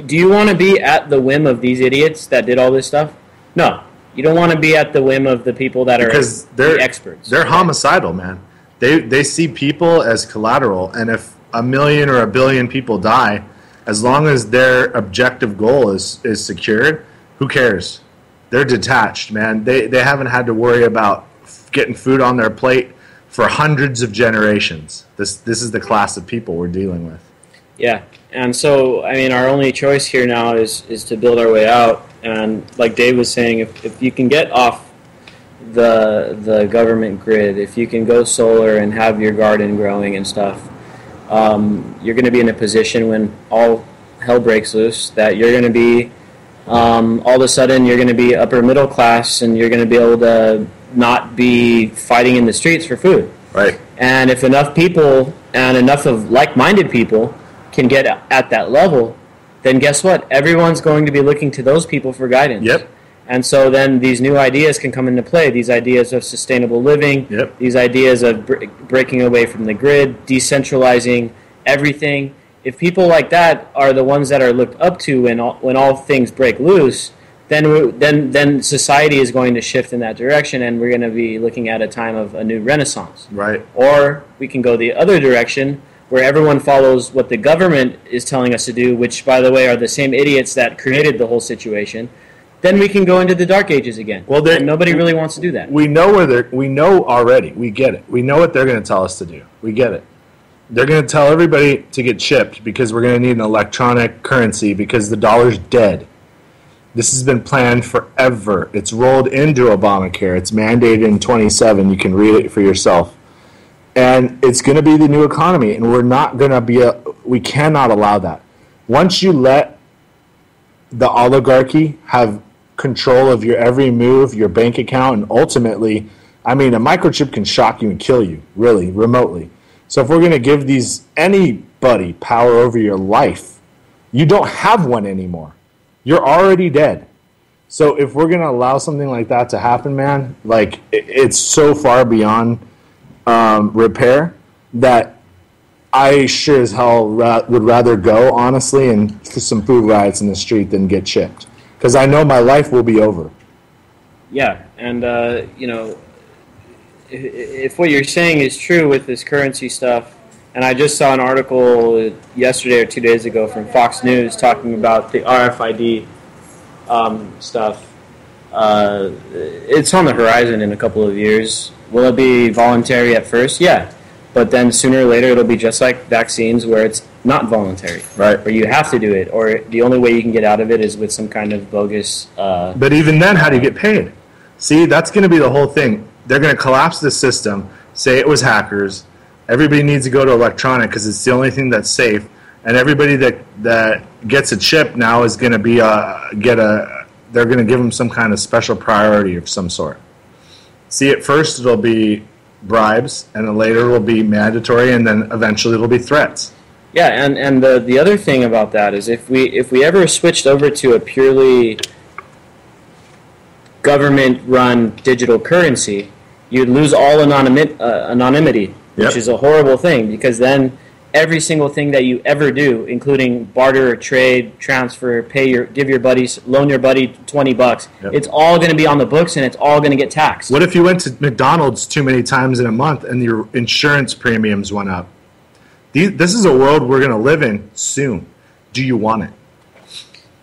A: Do you want to be at the whim of these idiots that did all this stuff? No. You don't want to be at the whim of the people that
B: because
A: the experts.
B: They're homicidal, man. They see people as collateral, and if 1 million or 1 billion people die, as long as their objective goal is secured, who cares? They're detached, man. They haven't had to worry about getting food on their plate for hundreds of generations. This is the class of people we're dealing with.
A: Yeah, and so, our only choice here now is to build our way out. And like Dave was saying, if you can get off the government grid, if you can go solar and have your garden growing and stuff, you're going to be in a position when all hell breaks loose that you're going to be all of a sudden you're going to be upper middle class, and you're going to be able to not be fighting in the streets for food.
B: Right.
A: And if enough people and enough of like-minded people can get at that level, then guess what? Everyone's going to be looking to those people for guidance.
B: Yep.
A: And so then these new ideas can come into play, these ideas of sustainable living, these ideas of breaking away from the grid, decentralizing everything. If people like that are the ones that are looked up to when all things break loose, then society is going to shift in that direction, and we're going to be looking at a time of a new renaissance.
B: Right.
A: Or we can go the other direction, where everyone follows what the government is telling us to do, which, by the way, are the same idiots that created the whole situation. Then we can go into the dark ages again. Well, and nobody really wants to do that.
B: We know we know already. We get it. We know what they're going to tell us to do. We get it. They're going to tell everybody to get chipped because we're going to need an electronic currency because the dollar's dead. This has been planned forever. It's rolled into Obamacare. It's mandated in 27. You can read it for yourself. And it's going to be the new economy, and we're not going to we cannot allow that. Once you let the oligarchy have control of your every move, your bank account, and ultimately, a microchip can shock you and kill you, really, remotely. So if we're going to give anybody power over your life, you don't have one anymore. You're already dead. So if we're going to allow something like that to happen, man, like it's so far beyond repair that I sure as hell would rather go, honestly, and for some food riots in the street than get chipped. Because I know my life will be over.
A: Yeah, and, you know, if what you're saying is true with this currency stuff, and I just saw an article yesterday or 2 days ago from Fox News talking about the RFID stuff. It's on the horizon in a couple of years. Will it be voluntary at first? Yeah. But then sooner or later it'll be just like vaccines where it's not voluntary.
B: Right.
A: Or you have to do it. Or the only way you can get out of it is with some kind of bogus...
B: but even then, how do you get paid? See, that's going to be the whole thing. They're going to collapse the system, say it was hackers. Everybody needs to go to electronic because it's the only thing that's safe. And everybody that gets a chip now is going to be they're going to give them some kind of special priority of some sort. See, at first it'll be bribes, and then later it'll be mandatory, and then eventually it'll be threats.
A: Yeah, and the other thing about that is if we ever switched over to a purely government-run digital currency, you'd lose all anonymity, which is a horrible thing, because then every single thing that you ever do, including barter, trade, transfer, loan your buddy $20, it's all going to be on the books and it's all going to get taxed.
B: What if you went to McDonald's too many times in a month and your insurance premiums went up? This is a world we're going to live in soon. Do you want it?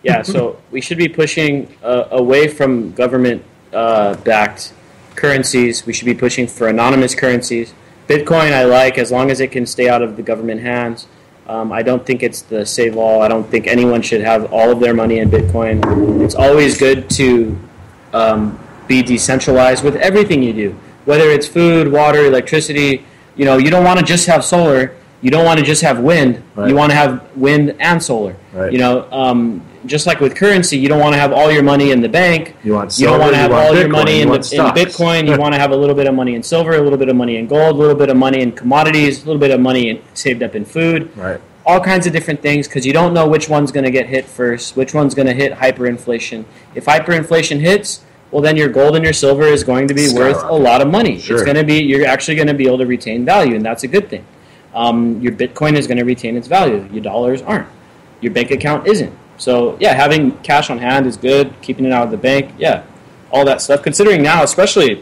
A: Yeah, so we should be pushing away from government-backed currencies. We should be pushing for anonymous currencies. Bitcoin I like as long as it can stay out of the government hands. I don't think it's the save all. I don't think anyone should have all of their money in Bitcoin. It's always good to be decentralized with everything you do, whether it's food, water, electricity. You know, you don't want to just have solar. You don't want to just have wind. Right. You want to have wind and solar. Right. You know, just like with currency, you don't want to have all your money in the bank.
B: You want silver,
A: you don't want to have all
B: Bitcoin,
A: your money in Bitcoin. You want to have a little bit of money in silver, a little bit of money in gold, a little bit of money in commodities, a little bit of money saved up in food.
B: Right.
A: All kinds of different things because you don't know which one's going to get hit first, which one's going to hit hyperinflation. If hyperinflation hits, well, then your gold and your silver is going to be worth a lot of money.
B: Sure.
A: It's going to be, you're actually going to be able to retain value, and that's a good thing. Your Bitcoin is going to retain its value. Your dollars aren't. Your bank account isn't. So, yeah, having cash on hand is good. Keeping it out of the bank, yeah, all that stuff. Considering now, especially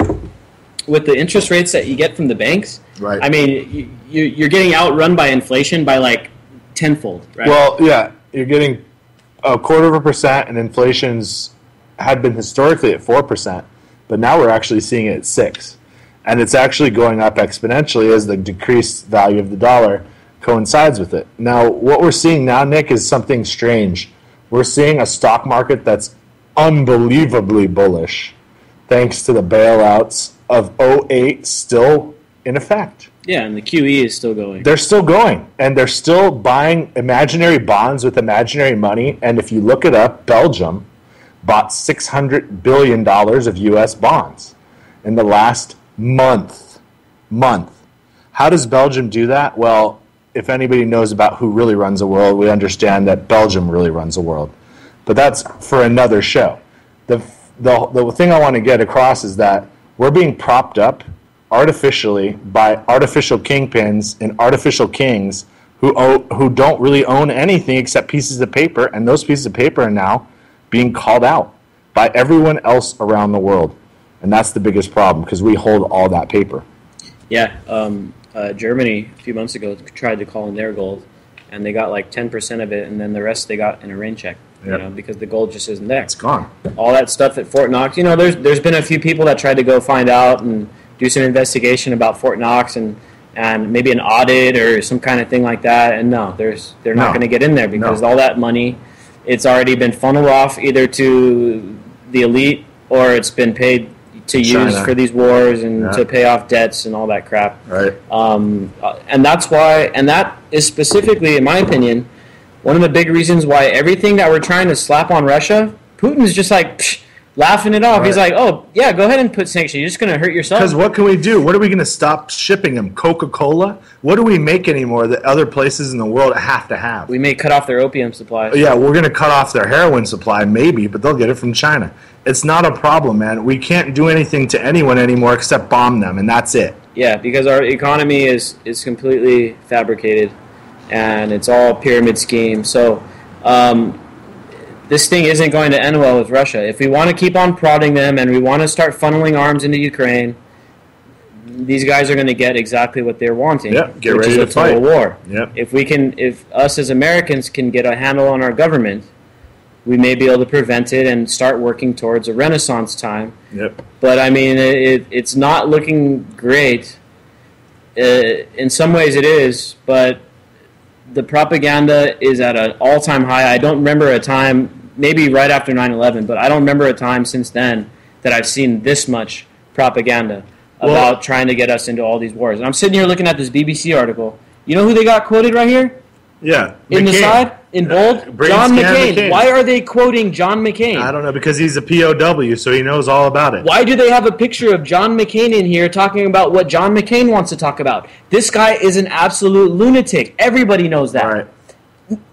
A: with the interest rates that you get from the banks,
B: right?
A: I mean, you're getting outrun by inflation by like tenfold, right?
B: Well, yeah, you're getting 0.25%, and inflation's had been historically at 4%, but now we're actually seeing it at 6%. And it's actually going up exponentially as the decreased value of the dollar coincides with it. Now, what we're seeing now, Nick, is something strange. We're seeing a stock market that's unbelievably bullish, thanks to the bailouts of 2008 still in effect.
A: Yeah, and the QE is still going.
B: They're still going, and they're still buying imaginary bonds with imaginary money. And if you look it up, Belgium bought $600 billion of U.S. bonds in the last month. How does Belgium do that? Well, if anybody knows about who really runs the world, we understand that Belgium really runs the world. But that's for another show. The thing I want to get across is that we're being propped up artificially by artificial kingpins and artificial kings who don't really own anything except pieces of paper, and those pieces of paper are now being called out by everyone else around the world. And that's the biggest problem, because we hold all that paper.
A: Yeah, Germany a few months ago tried to call in their gold, and they got like 10% of it, and then the rest they got in a rain check. Yep. You know, because the gold just isn't there.
B: It's gone.
A: All that stuff at Fort Knox. You know, there's been a few people that tried to go find out and do some investigation about Fort Knox and maybe an audit or some kind of thing like that. And no, they're not going to get in there because all that money, it's already been funneled off either to the elite or it's been paid to use for these wars and to pay off debts and all that crap.
B: Right.
A: And that's why, and that is specifically, in my opinion, one of the big reasons why everything that we're trying to slap on Russia, Putin's just like, laughing it off.
B: Right.
A: He's like, "Oh yeah, go ahead and put sanctions. You're just going to hurt yourself."
B: Because what can we do? What are we going to stop shipping them? Coca-Cola? What do we make anymore that other places in the world have to have?
A: We may cut off their opium supply.
B: Yeah, we're going to cut off their heroin supply, maybe, but they'll get it from China. It's not a problem, man. We can't do anything to anyone anymore except bomb them, and that's it.
A: Yeah, because our economy is completely fabricated, and it's all a pyramid scheme. So this thing isn't going to end well with Russia. If we want to keep on prodding them and we want to start funneling arms into Ukraine, these guys are going to get exactly what they're wanting,
B: Get
A: which
B: ready
A: is
B: to
A: a total
B: fight.
A: war.
B: Yep.
A: If us as Americans can get a handle on our government, we may be able to prevent it and start working towards a renaissance time.
B: Yep.
A: But I mean, it's not looking great. In some ways it is, but the propaganda is at an all-time high. I don't remember a time, maybe right after 9/11, but I don't remember a time since then that I've seen this much propaganda about trying to get us into all these wars. And I'm sitting here looking at this BBC article. You know who they got quoted right here?
B: Yeah.
A: In the side, in bold? John McCain. Why are they quoting John McCain?
B: I don't know, because he's a POW, so he knows all about it.
A: Why do they have a picture of John McCain in here talking about what John McCain wants to talk about? This guy is an absolute lunatic. Everybody knows that.
B: All right.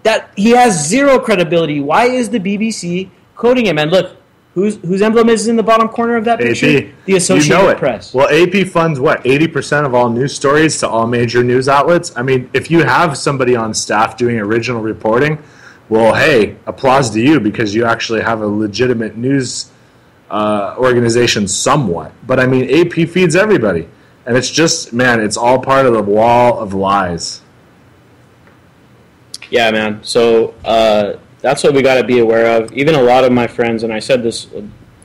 A: That he has zero credibility. Why is the BBC quoting him? And look, whose emblem is in the bottom corner of that picture?
B: AP.
A: The Associated Press.
B: Well, AP funds, 80% of all news stories to all major news outlets? I mean, if you have somebody on staff doing original reporting, well, hey, applause to you because you actually have a legitimate news organization somewhat. But, I mean, AP feeds everybody. And it's just, man, it's all part of the wall of lies.
A: Yeah, man. So that's what we got to be aware of. Even a lot of my friends, and I said this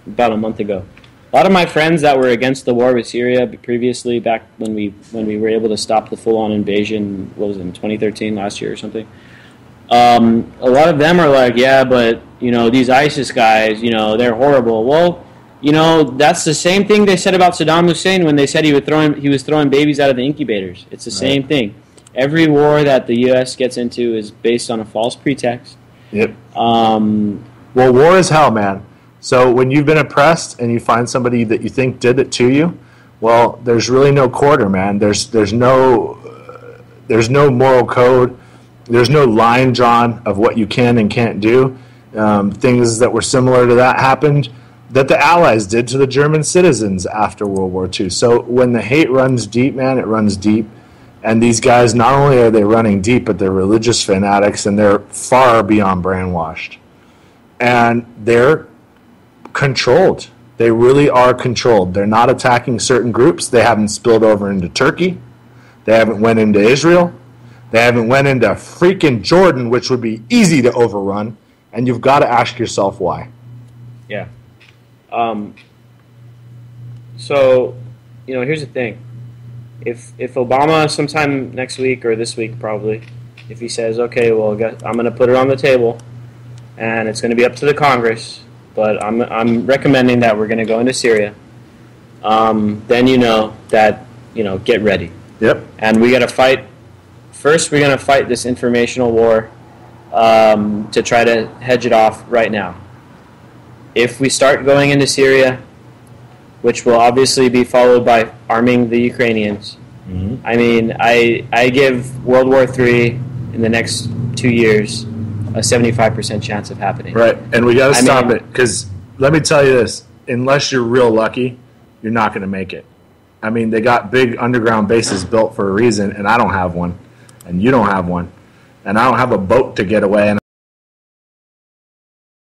A: about a month ago, a lot of my friends that were against the war with Syria previously, back when we were able to stop the full-on invasion, what was it, in 2013, last year or something, a lot of them are like, yeah, but, these ISIS guys, they're horrible. Well, that's the same thing they said about Saddam Hussein when they said he was throwing babies out of the incubators. It's the same thing. Every war that the U.S. gets into is based on a false pretext.
B: Yep. Well, war is hell, man. So when you've been oppressed and you find somebody that you think did it to you, well, there's really no quarter, man. There's no moral code. There's no line drawn of what you can and can't do. Things that were similar to that happened that the Allies did to the German citizens after World War II. So when the hate runs deep, man, it runs deep. And these guys, not only are they running deep, but they're religious fanatics, and they're far beyond brainwashed. And they're controlled. They really are controlled. They're not attacking certain groups. They haven't spilled over into Turkey. They haven't went into Israel. They haven't went into freaking Jordan, which would be easy to overrun. And you've got to ask yourself why.
A: Yeah. So, here's the thing. If Obama sometime next week or this week probably, if he says, okay, well, I'm going to put it on the table and it's going to be up to the Congress, but I'm recommending that we're going to go into Syria, then get ready.
B: Yep.
A: And we got to fight. First, we're going to fight this informational war to try to hedge it off right now. If we start going into Syria, which will obviously be followed by arming the Ukrainians. Mm-hmm. I mean, I give World War III in the next 2 years a 75% chance of happening.
B: Right, and we got to stop it, because let me tell you this, unless you're real lucky, you're not going to make it. I mean, they got big underground bases built for a reason, and I don't have one, and you don't have one, and I don't have a boat to get away, and